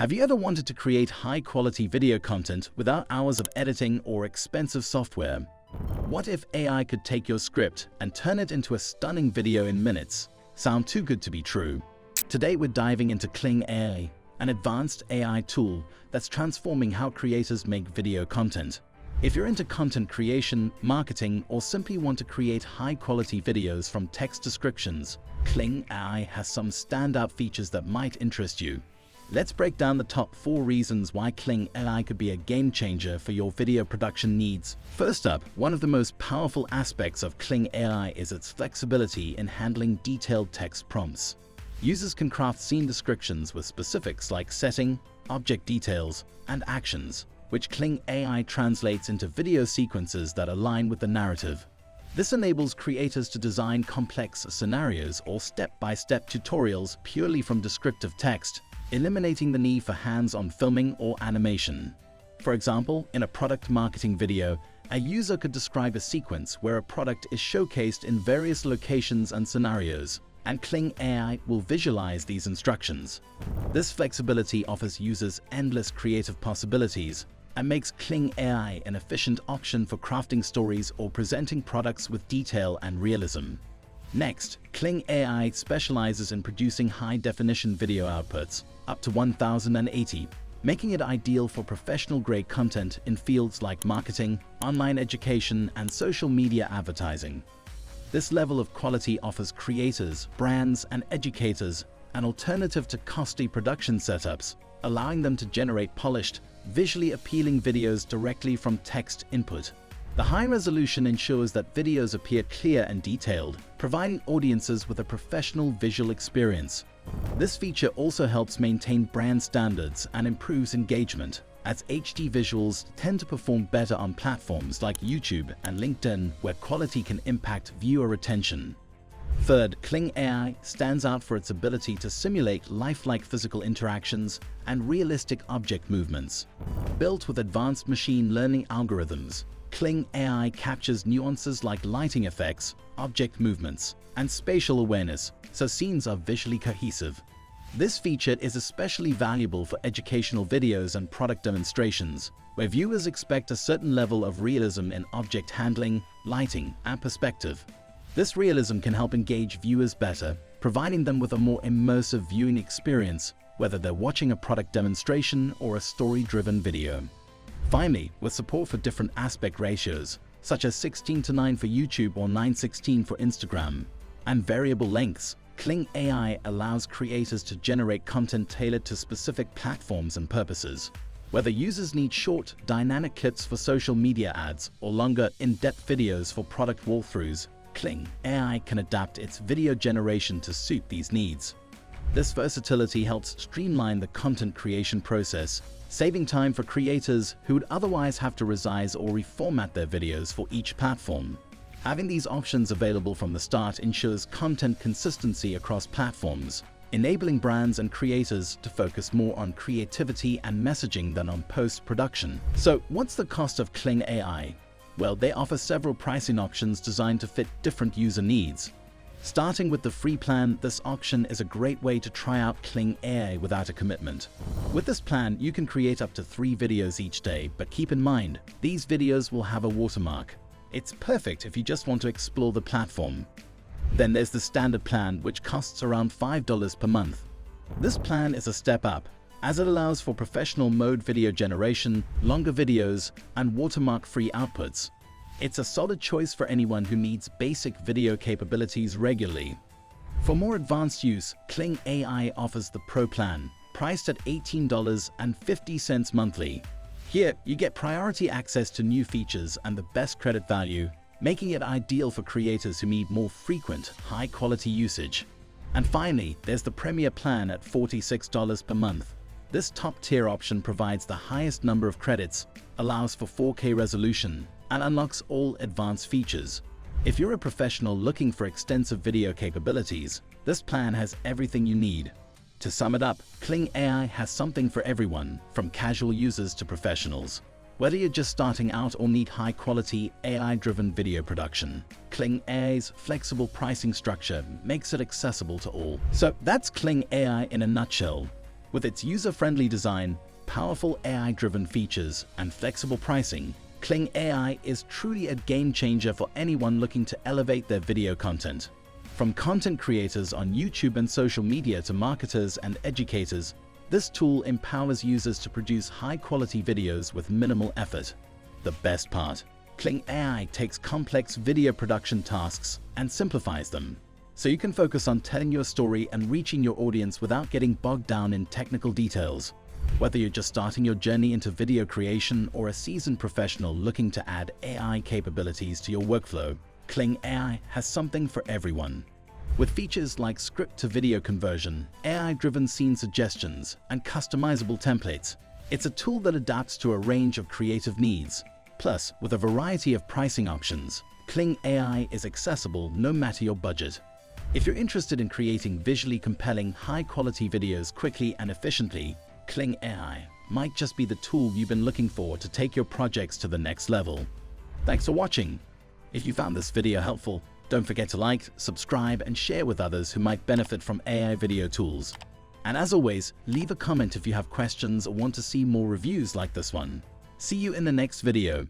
Have you ever wanted to create high-quality video content without hours of editing or expensive software? What if AI could take your script and turn it into a stunning video in minutes? Sound too good to be true? Today we're diving into Kling Ai, an advanced AI tool that's transforming how creators make video content. If you're into content creation, marketing, or simply want to create high-quality videos from text descriptions, Kling Ai has some standout features that might interest you. Let's break down the top 4 reasons why Kling Ai could be a game changer for your video production needs. First up, one of the most powerful aspects of Kling Ai is its flexibility in handling detailed text prompts. Users can craft scene descriptions with specifics like setting, object details, and actions, which Kling Ai translates into video sequences that align with the narrative. This enables creators to design complex scenarios or step-by-step tutorials purely from descriptive text, eliminating the need for hands-on filming or animation. For example, in a product marketing video, a user could describe a sequence where a product is showcased in various locations and scenarios, and Kling Ai will visualize these instructions. This flexibility offers users endless creative possibilities and makes Kling Ai an efficient option for crafting stories or presenting products with detail and realism. Next, Kling Ai specializes in producing high-definition video outputs, up to 1080, making it ideal for professional-grade content in fields like marketing, online education, and social media advertising. This level of quality offers creators, brands, and educators an alternative to costly production setups, allowing them to generate polished, visually appealing videos directly from text input. The high resolution ensures that videos appear clear and detailed, providing audiences with a professional visual experience. This feature also helps maintain brand standards and improves engagement, as HD visuals tend to perform better on platforms like YouTube and LinkedIn, where quality can impact viewer retention. Third, Kling Ai stands out for its ability to simulate lifelike physical interactions and realistic object movements. Built with advanced machine learning algorithms, Kling Ai captures nuances like lighting effects, object movements, and spatial awareness, so scenes are visually cohesive. This feature is especially valuable for educational videos and product demonstrations, where viewers expect a certain level of realism in object handling, lighting, and perspective. This realism can help engage viewers better, providing them with a more immersive viewing experience, whether they're watching a product demonstration or a story-driven video. Finally, with support for different aspect ratios, such as 16:9 for YouTube or 9:16 for Instagram, and variable lengths, Kling Ai allows creators to generate content tailored to specific platforms and purposes. Whether users need short, dynamic clips for social media ads or longer, in-depth videos for product walkthroughs, Kling Ai can adapt its video generation to suit these needs. This versatility helps streamline the content creation process, saving time for creators who would otherwise have to resize or reformat their videos for each platform. Having these options available from the start ensures content consistency across platforms, enabling brands and creators to focus more on creativity and messaging than on post-production. So, what's the cost of Kling Ai? Well, they offer several pricing options designed to fit different user needs. Starting with the free plan, this option is a great way to try out Kling Ai without a commitment. With this plan, you can create up to 3 videos each day, but keep in mind, these videos will have a watermark. It's perfect if you just want to explore the platform. Then there's the standard plan, which costs around $5 per month. This plan is a step up, as it allows for professional mode video generation, longer videos, and watermark-free outputs. It's a solid choice for anyone who needs basic video capabilities regularly. For more advanced use, Kling Ai offers the Pro plan, priced at $18.50 monthly. Here, you get priority access to new features and the best credit value, making it ideal for creators who need more frequent, high-quality usage. And finally, there's the Premier plan at $46 per month. This top-tier option provides the highest number of credits, allows for 4K resolution, and unlocks all advanced features. If you're a professional looking for extensive video capabilities, this plan has everything you need. To sum it up, Kling Ai has something for everyone, from casual users to professionals. Whether you're just starting out or need high-quality, AI-driven video production, Kling Ai's flexible pricing structure makes it accessible to all. So that's Kling Ai in a nutshell. With its user-friendly design, powerful AI-driven features, and flexible pricing, Kling Ai is truly a game-changer for anyone looking to elevate their video content. From content creators on YouTube and social media to marketers and educators, this tool empowers users to produce high-quality videos with minimal effort. The best part, Kling Ai takes complex video production tasks and simplifies them, so you can focus on telling your story and reaching your audience without getting bogged down in technical details. Whether you're just starting your journey into video creation or a seasoned professional looking to add AI capabilities to your workflow, Kling Ai has something for everyone. With features like script-to-video conversion, AI-driven scene suggestions, and customizable templates, it's a tool that adapts to a range of creative needs. Plus, with a variety of pricing options, Kling Ai is accessible no matter your budget. If you're interested in creating visually compelling, high-quality videos quickly and efficiently, Kling Ai might just be the tool you've been looking for to take your projects to the next level. Thanks for watching. If you found this video helpful, don't forget to like, subscribe, and share with others who might benefit from AI video tools. And as always, leave a comment if you have questions or want to see more reviews like this one. See you in the next video.